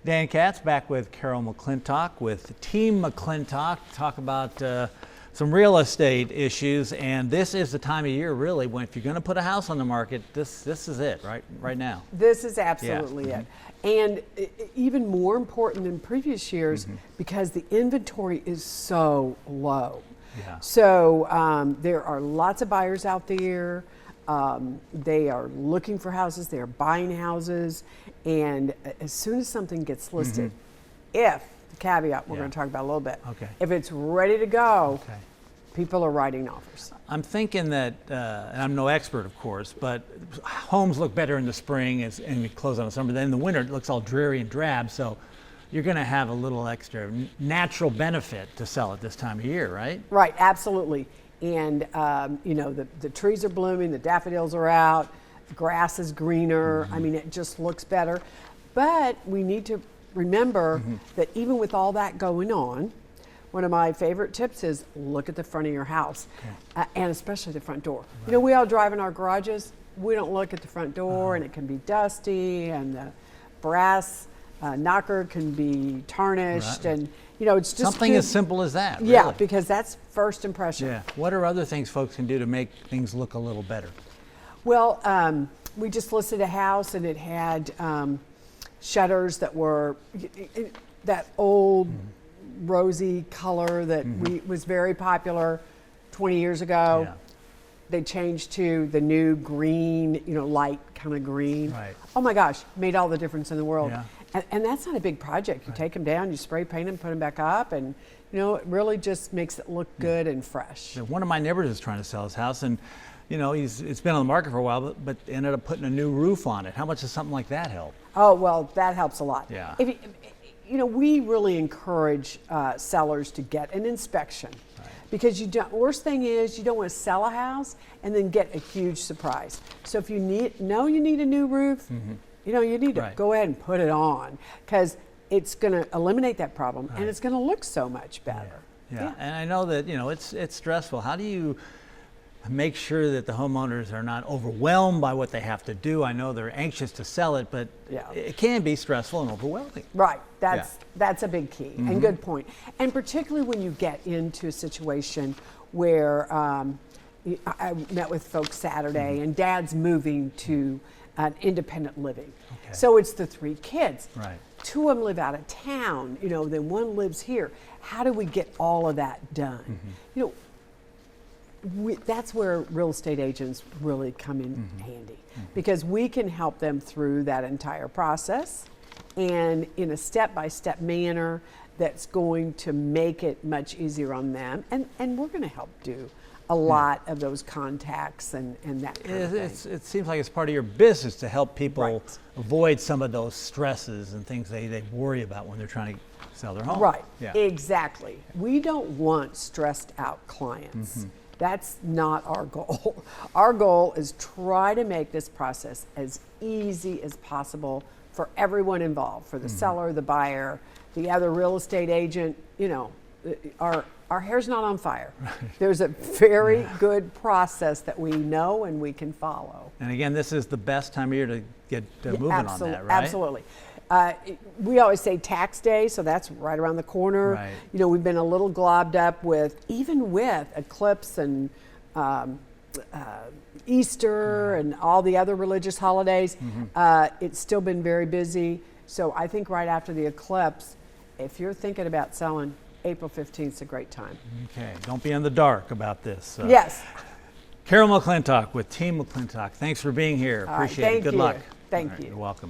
Dan Katz back with Carol McClintock with Team McClintock, talk about some real estate issues. And this is the time of year really when if you're going to put a house on the market, this is it right now. This is absolutely it. And even more important than previous years because the inventory is so low. Yeah. So there are lots of buyers out there. They are looking for houses, they are buying houses, and as soon as something gets listed, if, the caveat we're going to talk about a little bit, if it's ready to go, people are writing offers. I'm thinking that, and I'm no expert of course, but homes look better in the spring and we close on the summer. Then in the winter it looks all dreary and drab, so you're going to have a little extra natural benefit to sell at this time of year, right? Right, absolutely. And you know, the trees are blooming, the daffodils are out, the grass is greener. I mean, it just looks better. But we need to remember that even with all that going on, one of my favorite tips is look at the front of your house, and especially the front door. You know, we all drive in our garages, we don't look at the front door, and it can be dusty, and the brass knocker can be tarnished, and you know, it's just something as simple as that. Really. Yeah, because that's first impression. Yeah. What are other things folks can do to make things look a little better? Well, we just listed a house and it had shutters that were that old rosy color that was very popular 20 years ago. Yeah. They changed to the new green, you know, light kind of green. Right. Oh my gosh, made all the difference in the world. Yeah. And that's not a big project. You take them down, you spray paint them, put them back up, and you know, it really just makes it look good and fresh. So one of my neighbors is trying to sell his house, and you know, it's been on the market for a while, but ended up putting a new roof on it. How much does something like that help? Oh, well, that helps a lot. Yeah. If you know, we really encourage sellers to get an inspection. Because you don't, worst thing is you don't want to sell a house and then get a huge surprise. So if you know you need a new roof, you know, you need to go ahead and put it on because it's going to eliminate that problem and it's going to look so much better. Yeah. And I know that, you know, it's stressful. How do you make sure that the homeowners are not overwhelmed by what they have to do? I know they're anxious to sell it, but it can be stressful and overwhelming. Right. That's a big key and good point. And particularly when you get into a situation where I met with folks Saturday and dad's moving to an independent living. So it's the 3 kids. Right. 2 of them live out of town, you know, then 1 lives here. How do we get all of that done? You know, that's where real estate agents really come in handy because we can help them through that entire process and in a step-by-step manner that's going to make it much easier on them. And we're going to help do a lot of those contacts and that kind of thing. It seems like it's part of your business to help people avoid some of those stresses and things they worry about when they're trying to sell their home. Right, exactly. We don't want stressed out clients. That's not our goal. Our goal is try to make this process as easy as possible for everyone involved, for the seller, the buyer, the other real estate agent. You know, our hair's not on fire. There's a very good process that we know and we can follow. And again, this is the best time of year to get moving on that, right? Absolutely. We always say tax day, so that's right around the corner. Right. You know, we've been a little globbed up with, even with eclipse and Easter and all the other religious holidays, it's still been very busy. So I think right after the eclipse, if you're thinking about selling, April 15th is a great time. Okay, don't be in the dark about this. Yes. Carol McClintock with Team McClintock. Thanks for being here. Appreciate it. Good luck. Thank you. You're welcome.